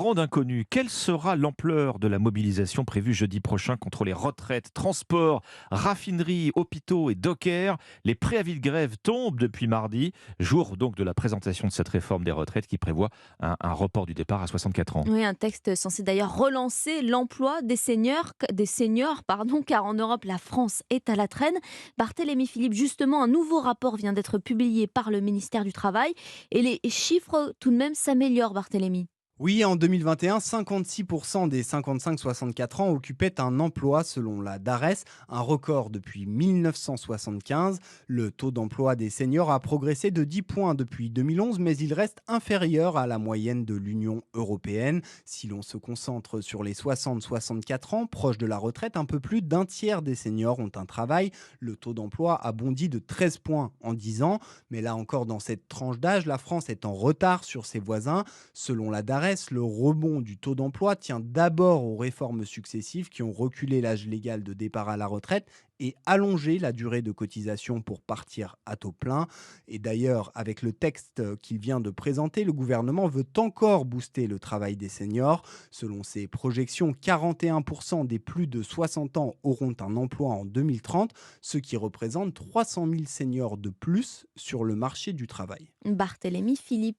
grande inconnue. Quelle sera l'ampleur de la mobilisation prévue jeudi prochain contre les retraites, transports, raffineries, hôpitaux et dockers? Les préavis de grève tombent depuis mardi, jour donc de la présentation de cette réforme des retraites qui prévoit un report du départ à 64 ans. Oui, un texte censé d'ailleurs relancer l'emploi des seniors, pardon, car en Europe, la France est à la traîne. Barthélémy Philippe, justement, un nouveau rapport vient d'être publié par le ministère du Travail et les chiffres tout de même s'améliorent, Barthélémy. Oui, en 2021, 56% des 55-64 ans occupaient un emploi selon la DARES, un record depuis 1975. Le taux d'emploi des seniors a progressé de 10 points depuis 2011, mais il reste inférieur à la moyenne de l'Union européenne. Si l'on se concentre sur les 60-64 ans, proches de la retraite, un peu plus d'un tiers des seniors ont un travail. Le taux d'emploi a bondi de 13 points en 10 ans, mais là encore, dans cette tranche d'âge, la France est en retard sur ses voisins. Selon la DARES, le rebond du taux d'emploi tient d'abord aux réformes successives qui ont reculé l'âge légal de départ à la retraite et allongé la durée de cotisation pour partir à taux plein. Et d'ailleurs, avec le texte qu'il vient de présenter, le gouvernement veut encore booster le travail des seniors. Selon ses projections, 41% des plus de 60 ans auront un emploi en 2030, ce qui représente 300 000 seniors de plus sur le marché du travail. Barthélémy Philippe.